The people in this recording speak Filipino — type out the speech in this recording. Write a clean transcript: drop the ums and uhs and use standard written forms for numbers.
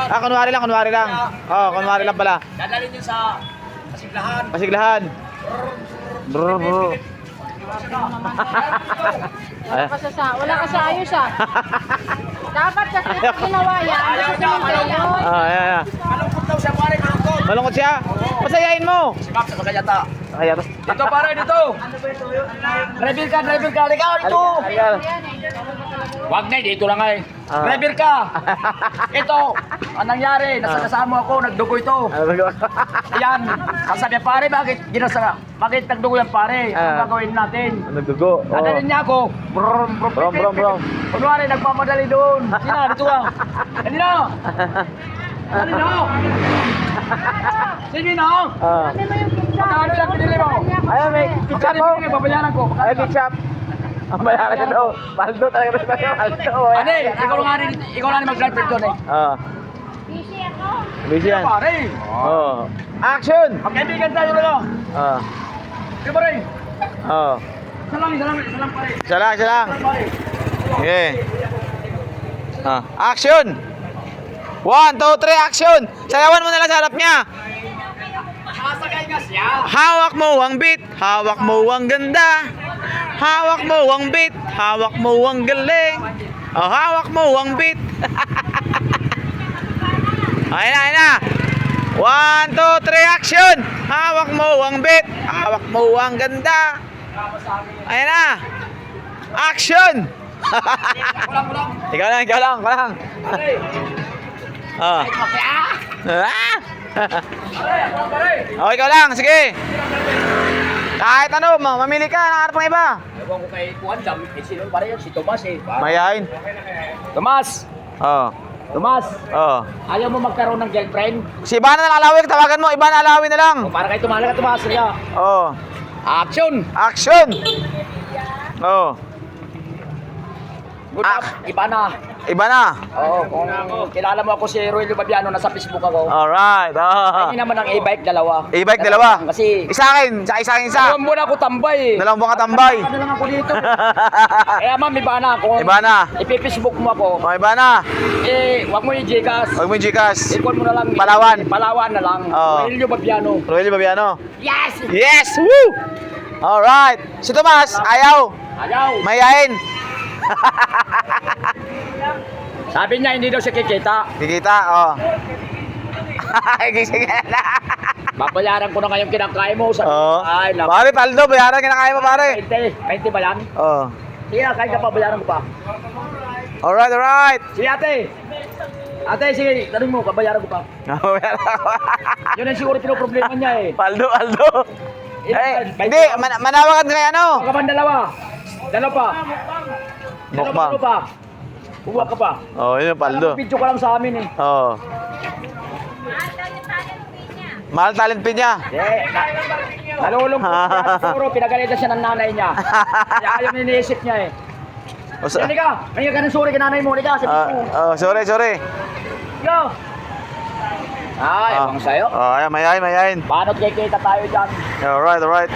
Ah, kunwari lang, kunwari lang. Oh, kunwari lang pala. Dadalhin nyo sa Pasiglahan. Pasiglahan. Brr, brr. Wala ka sa ayos ah. Dapat kasi ginawa yan. Ah, ayan. Malungkot daw siya pare, malungkot. Malungkot siya. Pasayain mo. Si Ma'am sa Kagayata. Kaya Dito pare, dito. Driver ka, ikaw dito. Wag na, dito lang ay. Ah. Driver ka. Ito, ang nangyari, nasa kasama ako, nagdugo ito. Ayan, sasabi niya, pare, bakit nagdugo yan pare? Ano gagawin natin? Nagdugo. Dadalhin niya ako. Brum, brum, Brum, brum, brum. Kunwari, nagpapadali doon. Sina, dito ka. Dali na. Dali na. Sige na. Magkano lang pinili mo? Ayun, may ketchup mo. Babayaran ko. Ay, ketchup. Ang bayaran ka daw. Paldo talaga rin tayo. Paldo. Ano eh, ikaw nga rin mag-drive doon eh. Ah. Busy ako. Busy yan. Pare. Oh. Action! Magkaibigan tayo na. Ah. Di ba rin? Oh. Isa lang pare. Isa lang, isa lang. Pare. Okay. Ah. Action! 1, 2, 3, action! Sayawan mo na lang sa harap niya. Sasagay nga siya. Hawak mo ang beat, hawak mo ang ganda. Hawak mo ang beat, hawak mo ang galing. Oh, hawak mo ang beat. Ayun na, ayun na. 1, 2, 3, action! Hawak mo ang beat, hawak mo ang ganda. Ayun na. Action! Ikaw lang, ikaw lang, ikaw lang. Oh. Ah! Oh, ikaw lang, sige. Kahit ano, mamili ka, nakaharap ng iba. Ewan ko kay Juan Jam, sino pare yun? Si Tomas eh. Mayain. Tomas! Oh. Tomas! Oh. Ayaw mo magkaroon ng girlfriend? Si Ivana na lang alawin, tawagan mo, Ivana alawin na lang. O para kay Tumala ka Tomas niya. Oh. Action! Action! Oh. Good luck, iba na. Iba na. Oo, kung kilala mo ako si Roelio Babiano, nasa Facebook ako. Alright. Oh. Hindi naman ang e-bike dalawa. E-bike dalawa. Kasi Isa akin, isa akin isa. dalawang buwan ako tambay. Dalawang buwan ka tambay. Ano lang ako dito. Kaya ma'am, iba na. Kung Iba na. ipi-Facebook mo ako, Oh, iba na. wag mo i-Gcash. Huwag mo yung Gcash. I-call mo na lang. Palawan. Palawan na lang. Oo. Roelio Babiano. Roelio Babiano. Yes! Yes! Woo! Alright. Si Tomas, ayaw. Ayaw. Mayain. Sabi niya, hindi daw siya kikita. Kikita, oh. Sige na. Babayaran ko na ngayong kinakain mo. Sabi, Oh. ay, naku. Pare, paldo, bayaran kinakain mo, pare. 20 ba yan? Oh. Sige na, kahit ka pa, bayaran ko pa. Alright, alright. Sige ate. Ate, sige, tanong mo, kabayaran ko pa. Bayaran ako. Yun ang siguro pinoproblema niya eh. Paldo, paldo. Hindi, manawagan ka kay ano? Baka man dalawa. Dalawa pa. Mukbang. Dalawa pa. Buwa ka pa. Oh, yun yung paldo. Video ka lang sa amin eh. Oh. Mahal talent pin niya. Nalulungkot siya. Siguro pinagalitan siya ng nanay niya. Kaya ayaw iniisip niya eh. Hindi ka. Kaya ka ng sorry kay nanay mo. Hindi ka. Sabi mo. Oh, sorry, sorry. Yo. Ay, ebang sa'yo. Oh, ayan, mayain, mayain. Paano kikita tayo dyan? Alright, alright.